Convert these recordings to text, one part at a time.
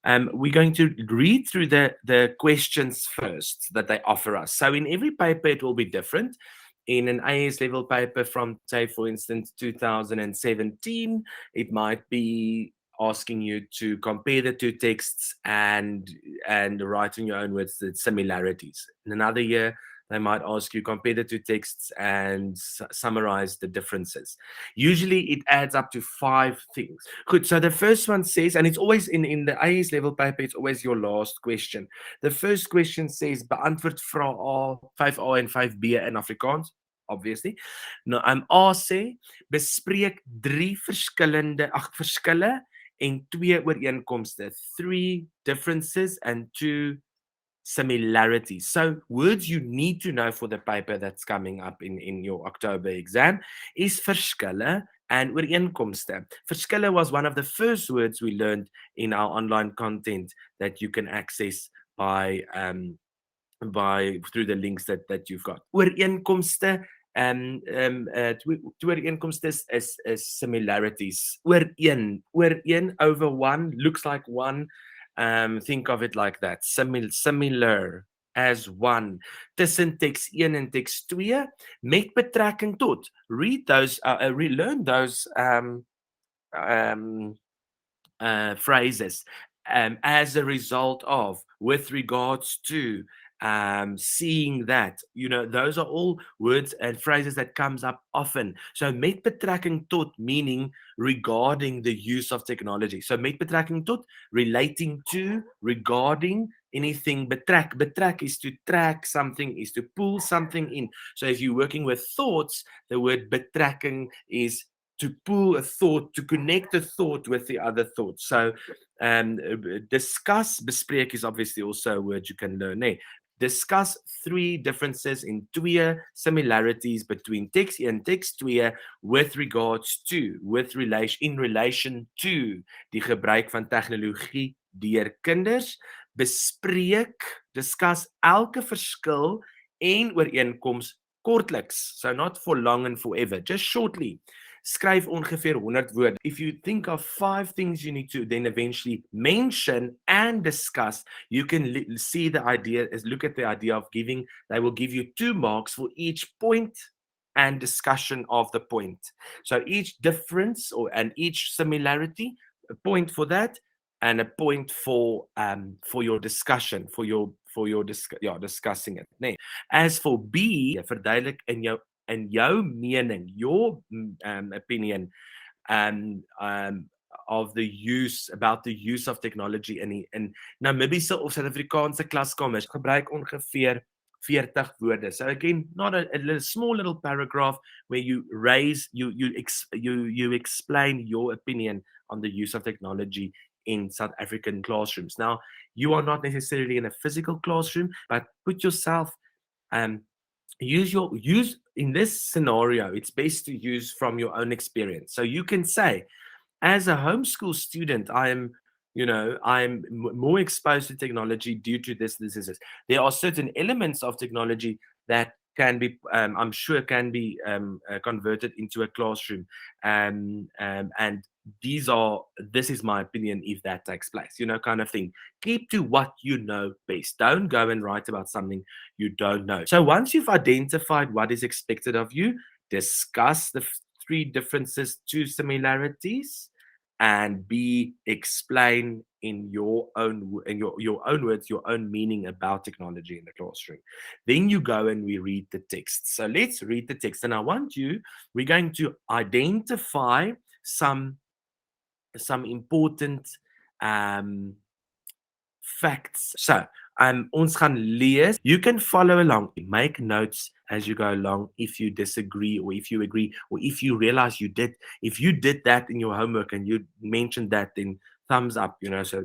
We're going to read through the questions first that they offer us. So in every paper, it will be different. In an AS level paper from, say, for instance, 2017, it might be asking you to compare the two texts and write in your own words the similarities. In another year, they might ask you compare the two texts and summarize the differences. Usually, it adds up to 5 things. Good. So the first one says, and it's always in the AS level paper, it's always your last question. The first question says, beantwoord vraag A, 5A en 5B in Afrikaans. Obviously. Nou, A sê, bespreek 3 verskille en 2 ooreenkomste. 3 differences and 2 similarities. So words you need to know for the paper that's coming up in your October exam is verskille and ooreenkomste. Verskille was one of the first words we learned in our online content that you can access by through the links that you've got. Ooreenkomste twee ooreenkomste is similarities. Ooreen over one looks like one. Think of it like that. Similar as one. Tussen teks 1 en teks 2 met betrekking tot. Read those, relearn those phrases. As a result of, with regards to, seeing that, those are all words and phrases that comes up often. So met betrekking tot meaning regarding the use of technology. So met betrekking tot, relating to, regarding anything. Betrek is to track something, is to pull something in. So if you're working with thoughts, the word betrekking is to pull a thought, to connect a thought with the other thought. So discuss, bespreek is obviously also a word you can learn. Discuss 3 differences in 2 similarities between text 1 and text 2 with regards to, in relation to die gebruik van tegnologie deur kinders. Bespreek, discuss elke verskil en ooreenkoms kortliks. So not for long and forever, just shortly. Skryf ongeveer 100 woorde. If you think of 5 things you need to then eventually mention and discuss, you can see the idea, look at the idea of they will give you 2 marks for each point and discussion of the point. So each difference and each similarity, a point for that, and a point for your discussion, discussing it. Nee. As for B, verduidelik in jou mening, your opinion of about the use of technology in Namibiese of Suid-Afrikaanse klaskamers gebruik ongeveer 40 woorde. So again, not a small little paragraph where you explain your opinion on the use of technology in South African classrooms. Now, you are not necessarily in a physical classroom, but put yourself use in this scenario, it's best to use from your own experience. So you can say, as a homeschool student, I'm more exposed to technology due to this. There are certain elements of technology that can be, I'm sure, can be converted into a classroom, and this is my opinion if that takes place, kind of thing. Keep to what you know best. Don't go and write about something you don't know. So once you've identified what is expected of you, discuss the 3 differences, 2 similarities, and explain in your own words, your own meaning about technology in the classroom. Then you go and we read the text. So let's read the text. And we're going to identify some important facts. So ons gaan lees. You can follow along. Make notes as you go along if you disagree or if you agree or if you realize if you did that in your homework and you mentioned that, then thumbs up, so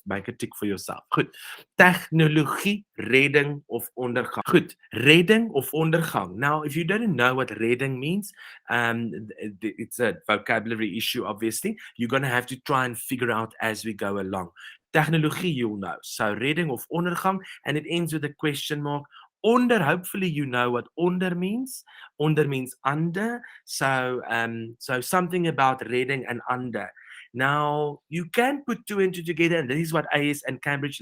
make a tick for yourself. Goed. Technologie, redding of ondergang. Goed. Redding of ondergang. Now, if you don't know what redding means, it's a vocabulary issue, obviously. You're going to have to try and figure out as we go along. Technologie, you'll know. So redding of ondergang, and it ends with a question mark. Onder, hopefully you know what onder means. Onder means under. So something about redding and under. Now, you can put two and two together, and this is what AS and Cambridge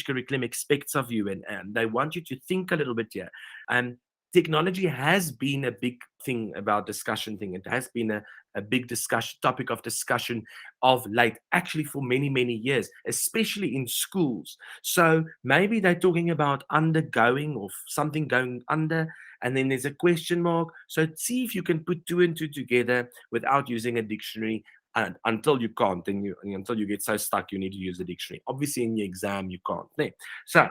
curriculum expects of you, and they want you to think a little bit here. And technology has been a big thing about discussion thing. It has been a big discussion topic of discussion of late, actually for many, many years, especially in schools. So maybe they're talking about undergoing or something going under, and then there's a question mark. So see if you can put two and two together without using a dictionary. And until you can't, then until you get so stuck, you need to use a dictionary. Obviously, in your exam, you can't. There. So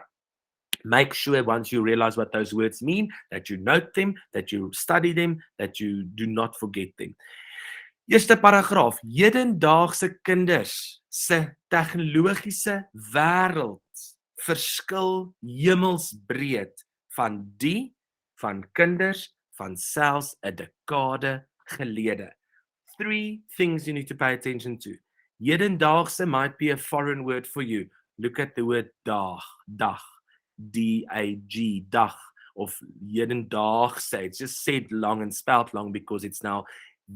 make sure once you realize what those words mean, that you note them, that you study them, that you do not forget them. Eerste paragraaf. Hedendaagse kinders se tegnologiese wêreld verskil hemelsbreed van kinders van selfs 'n dekade gelede. Three things you need to pay attention to. Hedendaagse might be a foreign word for you. Look at the word dag, D-A-G, dag, of hedendaagse. It's just said long and spelled long because it's now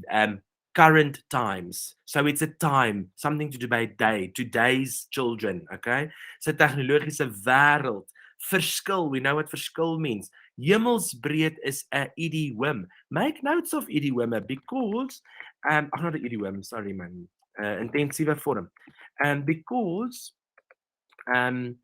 um, current times. So it's a time, something to do by day, today's children, okay? So tegnologiese wêreld, verskil, we know what verskil means. Hemelsbreed is 'n idiom. Make notes of idiome because, not 'n idiom, sorry man, intensiewe vorm. Because um,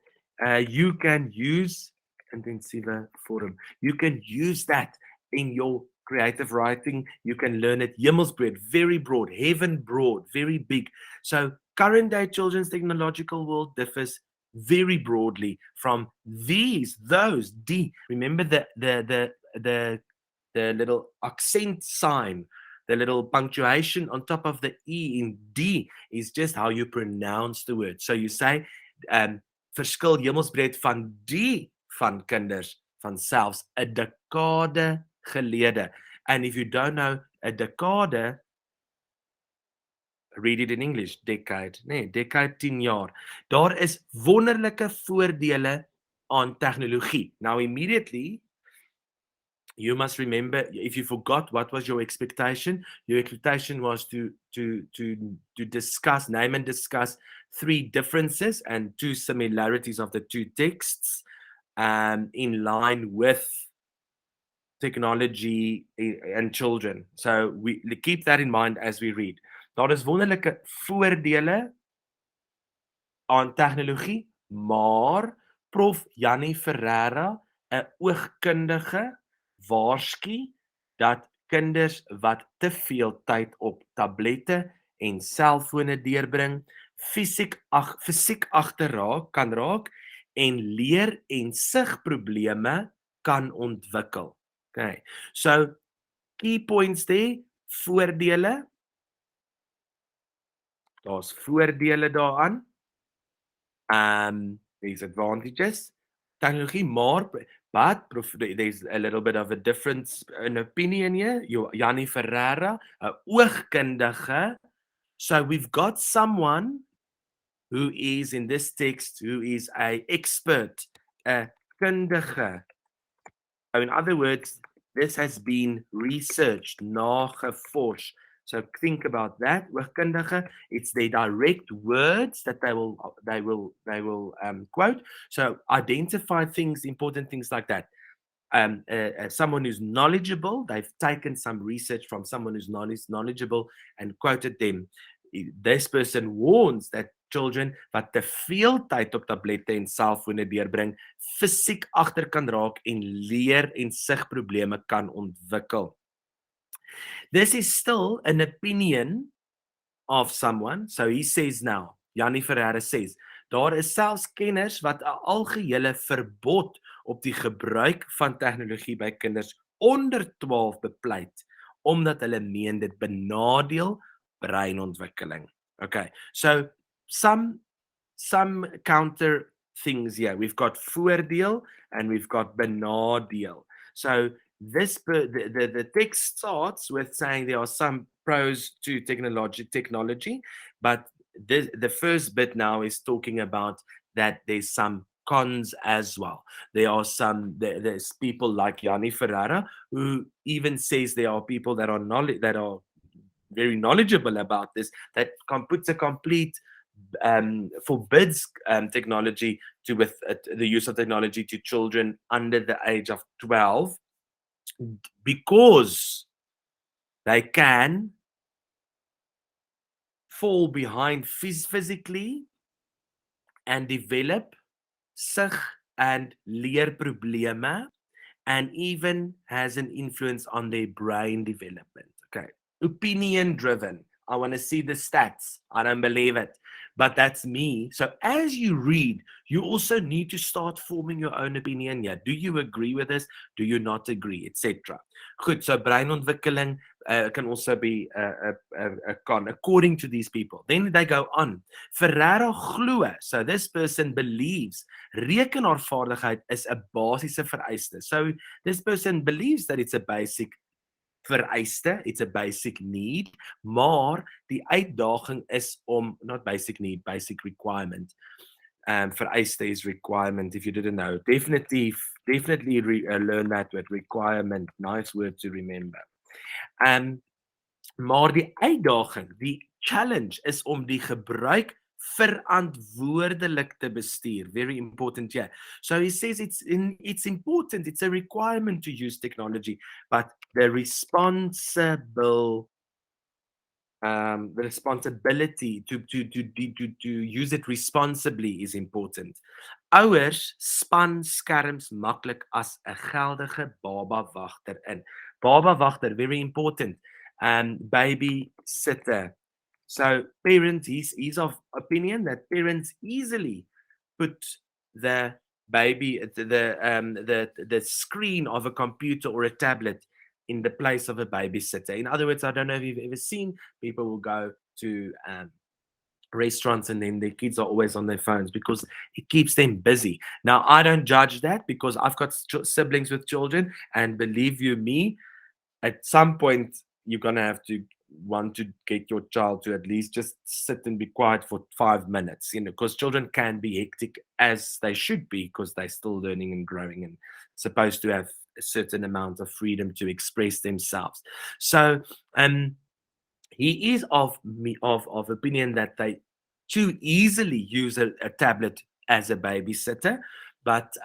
you can use intensive forum. You can use that in your creative writing. You can learn it hemelsbreed, very broad, heaven broad, very big. So current day children's technological world differs very broadly from those, D. Remember the little accent sign, the little punctuation on top of the E in D is just how you pronounce the word. So you say, verskil hemelsbreed van kinders van selfs 'n dekade gelede. And if you don't know, 'n dekade, read it in English, decade, nee, decade 10 jaar. Daar is wonderlike voordele aan tegnologie. Now immediately you must remember, if you forgot what was your expectation was to discuss, name and discuss three differences and two similarities of the two texts in line with technology and children. So we keep that in mind as we read. Daar is wonderlike voordele aan tegnologie, maar Prof Jannie Ferreira, 'n oogkundige, waarsku dat kinders wat te veel tyd op tablette en selfone deurbring, fisiek agterraak kan raak en leer- en sigprobleme kan ontwikkel. Okay. So key points there, voordele. Daar's voordele daaraan. There's advantages. Technology more, but there's a little bit of a difference in opinion here. Jannie Ferreira, 'n oogkundige. So we've got someone who is in this text who is a expert, 'n kundige. So in other words, this has been researched, nagevors. So think about that. Oogkundige, it's the direct words that they will quote. So identify things, important things like that. Someone who's knowledgeable, they've taken some research from someone who's knowledgeable and quoted them. This person warns that children wat te veel tyd op tablette en selfone deurbring, fisiek agter kan raak en leer- en sigprobleme kan ontwikkel. This is still an opinion of someone. So he says now, Jannie Ferreira says, daar is selfs kenners wat 'n algehele verbod op die gebruik van tegnologie by kinders onder 12 bepleit, omdat hulle meen dit benadeel breinontwikkeling. Okay, so some counter things here. We've got voordeel and we've got benadeel. So the text starts with saying there are some pros to technology, but the first bit now is talking about that there's some cons as well. There's people like Jannie Ferreira who even says there are people that are very knowledgeable about this, that puts a complete forbids technology to with the use of technology to children under the age of 12 because they can fall behind physically and develop sig and leerprobleme and even has an influence on their brain development. Okay. Opinion driven. I want to see the stats. I don't believe it. But that's me. So as you read, you also need to start forming your own opinion. Yeah. Do you agree with this? Do you not agree? Etc. Goed, so breinontwikkeling can also be a con according to these people. Then they go on. Ferrero glo. So this person believes rekenaarvaardigheid is 'n basiese vereiste. So this person believes that it's a basic vereiste, it's a basic need, maar die uitdaging is om not basic need, basic requirement. Vereiste is requirement if you didn't know. Definitely learn that word requirement. Nice word to remember. Um Maar die uitdaging, die challenge is om die gebruik verantwoordelik te bestuur. Very important, yeah. So he says it's important, it's a requirement to use technology, but the responsibility to use it responsibly is important. Ouers span skerms maklik as 'n geldige baba wagter in. Baba wagter, very important. Baby sitter. So parents, he's of opinion that parents easily put the baby the screen of a computer or a tablet in the place of a babysitter. In other words, I don't know if you've ever seen people will go to restaurants and then their kids are always on their phones because it keeps them busy. Now, I don't judge that because I've got siblings with children, and believe you me, at some point you're gonna have to want to get your child to at least just sit and be quiet for 5 minutes, because children can be hectic as they should be because they're still learning and growing and supposed to have a certain amount of freedom to express themselves. So he is of opinion that they too easily use a tablet as a babysitter, but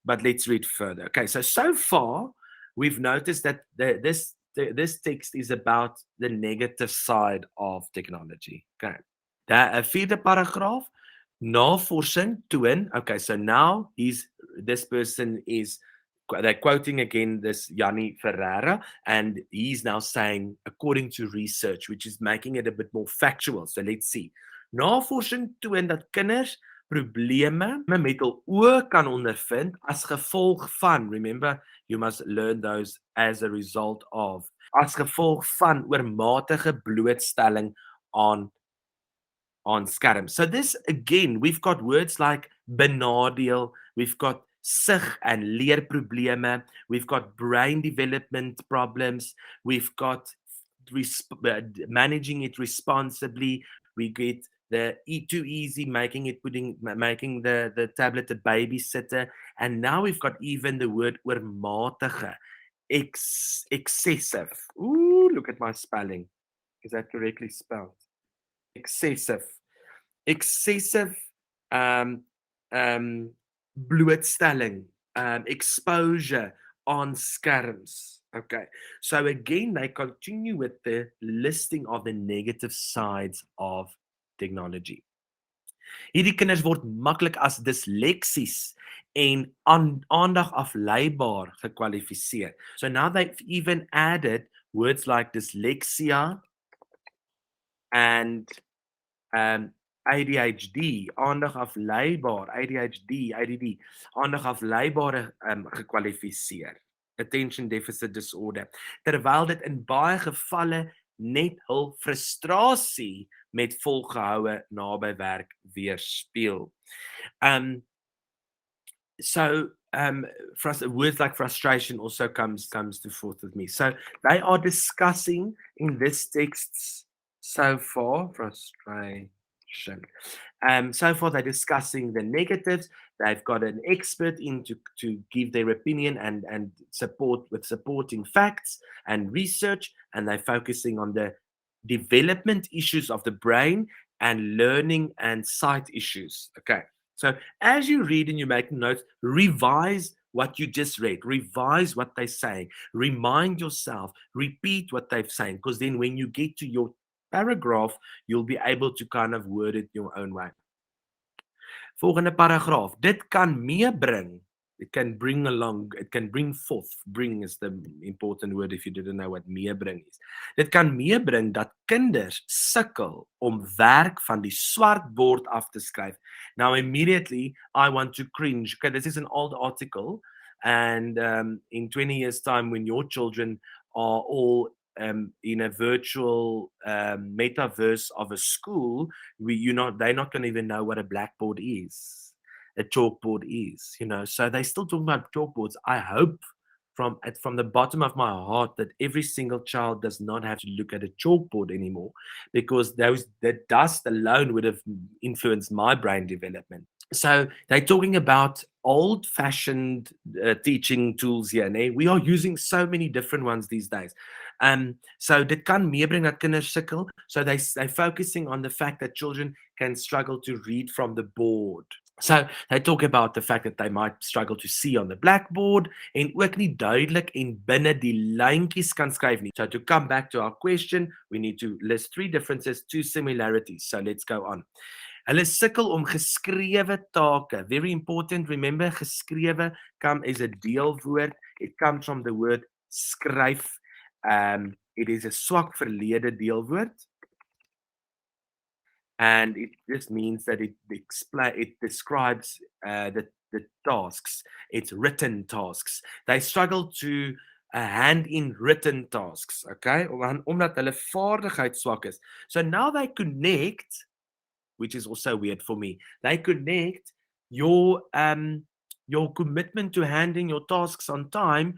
let's read further. Okay, so far we've noticed that this text is about the negative side of technology. Okay, the vierde paragraaf. Navorsing toon. Okay, so now this person is they're quoting again this Yanni Ferreira, and he's now saying, according to research, which is making it a bit more factual. So let's see. Navorsing toon dat kinders probleme met hul oë kan ondervind as gevolg van, remember, you must learn those as a result of, as gevolg van oormatige blootstelling aan skerms. So this again, we've got words like benadeel, we've got sig and leerprobleme, we've got brain development problems, we've got managing it responsibly, we get the too easy, making the tablet a babysitter, and now we've got even the word oormatige, excessive. Ooh, look at my spelling. Is that correctly spelled? Excessive um, blootstelling, exposure on skerms. Okay, so again, they continue with the listing of the negative sides of technology. Hierdie kinders word maklik as disleksies en aandagafleibaar gekwalifiseer. So now they've even added words like dyslexia and ADHD, aandagafleibaar, ADHD, ADD, aandagafleibare gekwalifiseer. Attention deficit disorder. Terwyl dit in baie gevalle net hul frustrasie met volgehoue naby werk weerspieël. Um so words like frustration also comes to forth with me. So they are discussing in this text so far frustration. So far they're discussing the negatives. They've got an expert in to give their opinion and support with supporting facts and research, and they're focusing on the development issues of the brain, and learning and sight issues. Okay. So as you read and you make notes, revise what you just read, revise what they're saying, remind yourself, repeat what they've saying, because then when you get to your paragraph, you'll be able to kind of word it your own way. Volgende paragraaf. Dit kan meebring. It can bring along, it can bring forth. Bring is the important word if you didn't know what meebring is. Dit kan meebring dat kinders sukkel om werk van die swart bord af te skryf. Now immediately I want to cringe. Okay, this is an old article, and in 20 years time when your children are all in a virtual metaverse of a school, they're not going to even know what a blackboard is, a chalkboard is, so they're still talking about chalkboards. I hope from the bottom of my heart that every single child does not have to look at a chalkboard anymore, because the dust alone would have influenced my brain development. So they're talking about old-fashioned teaching tools here. Nee? We are using so many different ones these days. So dit kan meebring dat kinders sukkel. So they're focusing on the fact that children can struggle to read from the board. So they talk about the fact that they might struggle to see on the blackboard en ook nie duidelik en binne die lyntjies kan skryf nie. So to come back to our question, we need to list 3 differences, 2 similarities. So let's go on. Hulle sukkel om geskrewe take. Very important. Remember, geskrewe is a deelwoord. It comes from the word skryf. It is a swak verlede deelwoord. And it just means that it describes the tasks. It's written tasks. They struggle to hand in written tasks, okay? Omdat hulle vaardigheid swak is. So now they connect, which is also weird for me. They connect your commitment to handing your tasks on time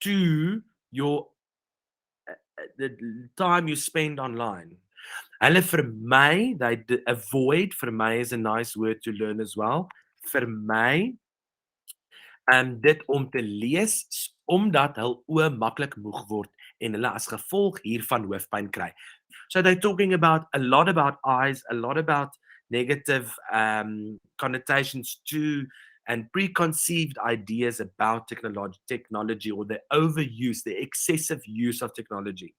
to your the time you spend online. Hulle vermy, they avoid, vermy is a nice word to learn as well. Vermy dit om te lees omdat hul oë maklik moeg word en hulle as gevolg hiervan hoofpyn kry. So they're talking about a lot about eyes, a lot about negative connotations to and preconceived ideas about technology or the overuse, the excessive use of technology.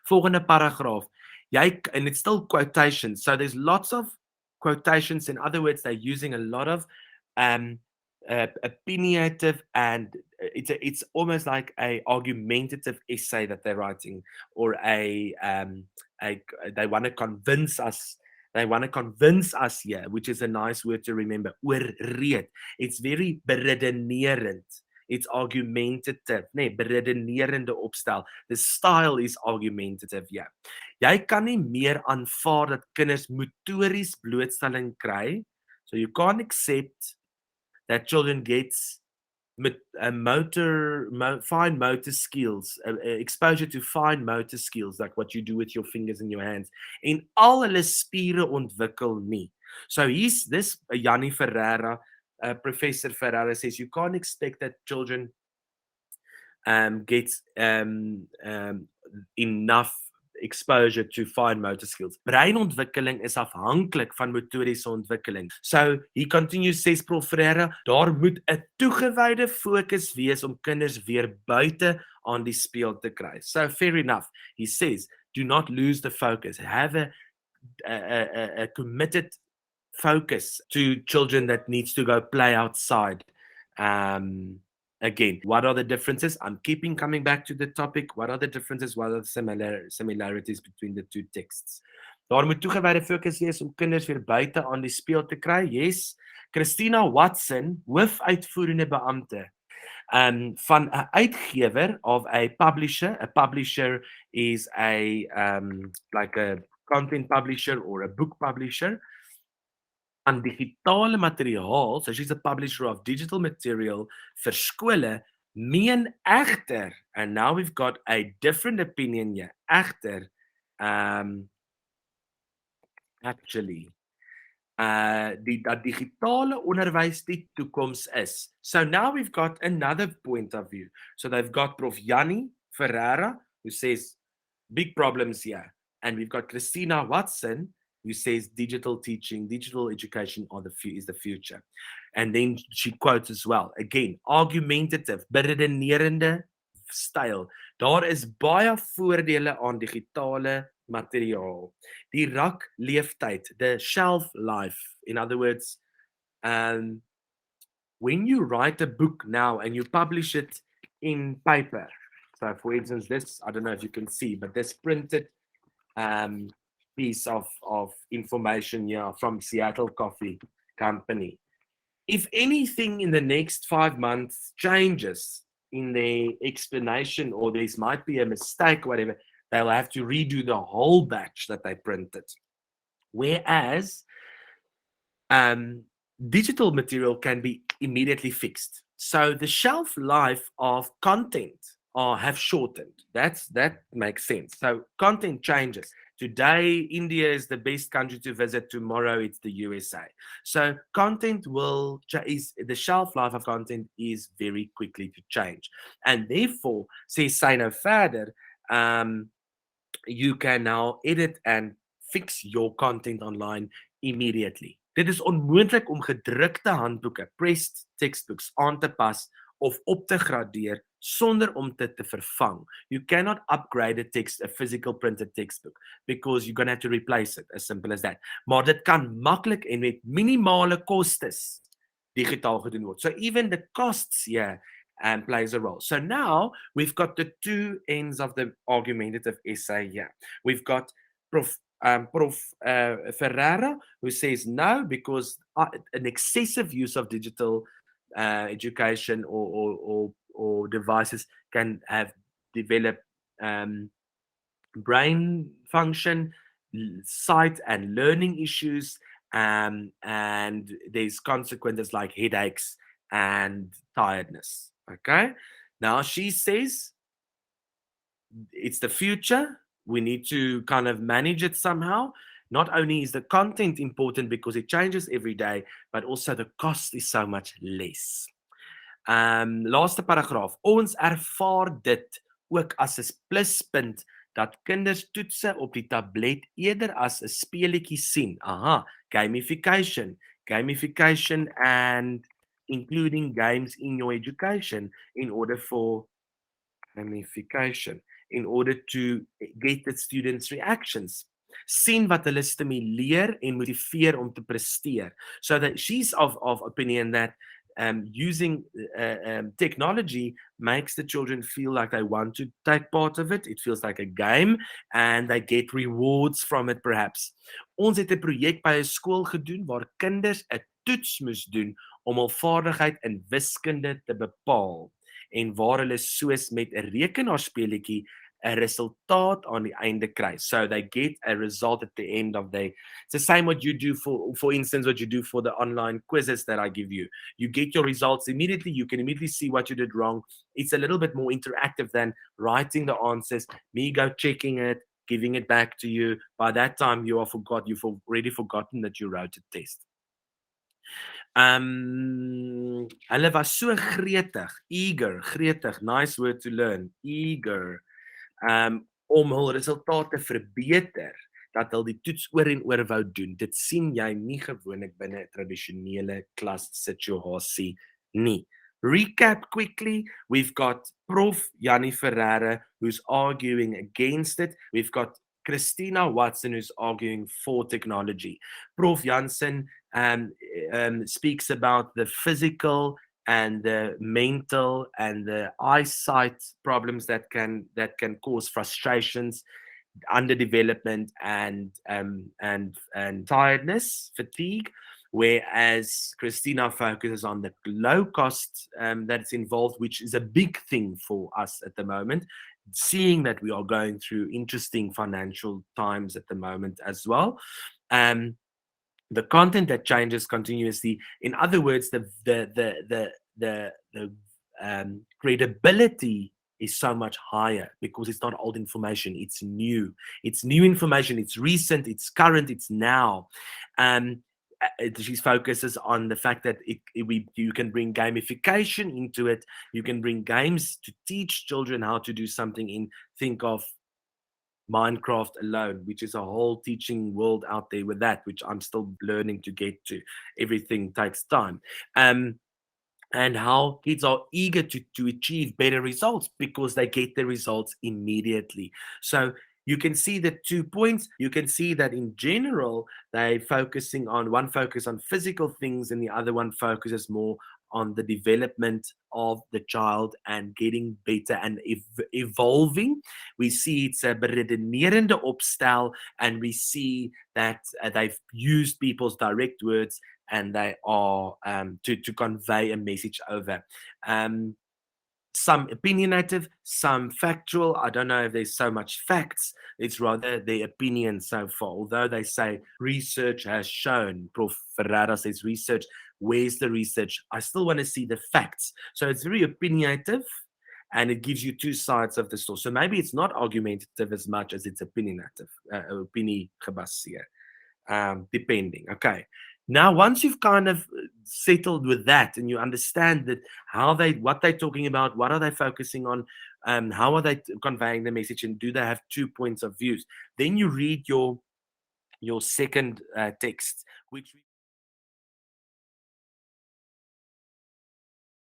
Volgende paragraaf. And it's still quotations. So there's lots of quotations. In other words, they're using a lot of opinionative, and it's almost like a argumentative essay that they're writing, or they want to convince us. They want to convince us here, which is a nice word to remember. Oorreed. It's very beredenerend. It's argumentative, beredenerende opstel. The style is argumentative, yeah. Jy kan nie meer aanvaar dat kinders motories blootstelling kry. So you can't accept that children gets fine motor skills, exposure to fine motor skills, like what you do with your fingers and your hands. En al hulle spiere ontwikkel nie. So he's this Yanni Ferreira, Professor Ferreira says you can't expect that children gets enough exposure to fine motor skills. Breinontwikkeling is afhanklik van motoriese ontwikkeling. So he continues, says Prof Ferreira, daar moet 'n toegewyde fokus wees om kinders weer buite aan die speel te kry. So fair enough. He says, do not lose the focus. Have a committed focus to children that needs to go play outside. Again, what are the differences? I'm coming back to the topic. What are the differences? What are the similarities between the two texts? Daar moet toegewyde fokus wees om kinders weer buite aan die speel te kry. Yes. Christina Watson, hoofuitvoerende beampte van 'n uitgewer of a publisher. A publisher is like a content publisher or a book publisher. Aan digitale materiaal, so she's a publisher of digital material vir skole, meen egter, and now we've got a different opinion here, egter, actually, dat digitale onderwys die toekoms is. So now we've got another point of view. So they've got Prof Yanni Ferreira, who says Big problems here. And we've got Christina Watson, who says digital teaching, digital education is the future. And then she quotes as well, again, argumentative, beredenerende styl. Daar is baie voordele aan digitale materiaal. Die rakleeftyd, the shelf life. In other words, um, when you write a book now and you publish it in paper, so for instance, this, I don't know if you can see, but this printed um, piece of information here from Seattle Coffee Company. If anything in the next 5 months changes in the explanation or there might be a mistake or whatever, they'll have to redo the whole batch that they printed. Whereas um, digital material can be immediately fixed. So the shelf life of content have shortened. That makes sense. So content changes. Today, India is the best country to visit. Tomorrow, it's the USA. So content is the shelf life of content is very quickly to change, and therefore, says Sino further, you can now edit and fix your content online immediately. Dit is onmoontlik om gedrukte handboeke, pressed textbooks aan te pas of op te gradeer sonder om dit te vervang. You cannot upgrade a physical printed textbook because you're going to have to replace it, as simple as that. Maar dit kan maklik en met minimale kostes digitaal gedoen word. So even the costs here plays a role. So now we've got the two ends of the argumentative essay here. We've got Prof. Ferrara, who says no, because an excessive use of digital education or devices can have developed brain function, sight and learning issues, and there's consequences like headaches and tiredness. Okay, now she says it's the future. We need to kind of manage it somehow. Not only is the content important because it changes every day, but also the cost is so much less. Laaste paragraaf. Ons ervaar dit ook as 'n pluspunt dat kinders toetse op die tablet eerder as 'n speletjie sien. Aha, gamification. Gamification and including games in your education in order for gamification in order to get the students' reactions. Sien wat hulle stimuleer en motiveer om te presteer. So that she's of opinion that using technology makes the children feel like they want to take part of it. It feels like a game and they get rewards from it perhaps. Ons het 'n projek by 'n skool gedoen waar kinders 'n toets moes doen om hul vaardigheid in wiskunde te bepaal en waar hulle soos met 'n rekenaarspeletjie 'n resultaat aan die einde kry. So they get a result at the end of the. It's the same what you do for instance, what you do for the online quizzes that I give you. You get your results immediately. You can immediately see what you did wrong. It's a little bit more interactive than writing the answers, me go checking it, giving it back to you. By that time, you've already forgotten that you wrote a test. Hulle was so gretig, nice word to learn, eager, om hul resultate verbeter, dat hulle die toets oor en oor wou doen. Dit sien jy nie gewoonlik binne 'n tradisionele klassituasie nie. Recap quickly, we've got Prof. Jannie Ferreira, who's arguing against it. We've got Christina Watson, who's arguing for technology. Prof. Jansen speaks about the physical and the mental and the eyesight problems that can cause frustrations, underdevelopment, and tiredness, fatigue. Whereas Christina focuses on the low cost that's involved, which is a big thing for us at the moment, seeing that we are going through interesting financial times at the moment as well. The content that changes continuously. In other words, the credibility is so much higher because it's not old information. It's new. It's new information. It's recent. It's current. It's now. She focuses on the fact that you can bring gamification into it. You can bring games to teach children how to do something. Think of Minecraft alone, which is a whole teaching world out there with that, which I'm still learning to get to. Everything takes time. Um, and how kids are eager to achieve better results because they get the results immediately. So you can see the 2 points. You can see that in general, they focusing on one focus on physical things and the other one focuses more on the development of the child and getting better and evolving. We see it's a beredenerende opstel, and we see that they've used people's direct words and they are to convey a message over. Um, some opinionative, some factual. I don't know if there's so much facts. It's rather their opinion so far. Although they say research has shown, Prof. Ferrara says research. Where's the research? I still want to see the facts. So it's very opinionative and it gives you two sides of the story. So maybe it's not argumentative as much as it's opinionative, opinie gebaseerd, depending. Okay. Now, once you've kind of settled with that and you understand that what they're talking about, what are they focusing on, how are they conveying the message, and do they have 2 points of views, then you read your second text, which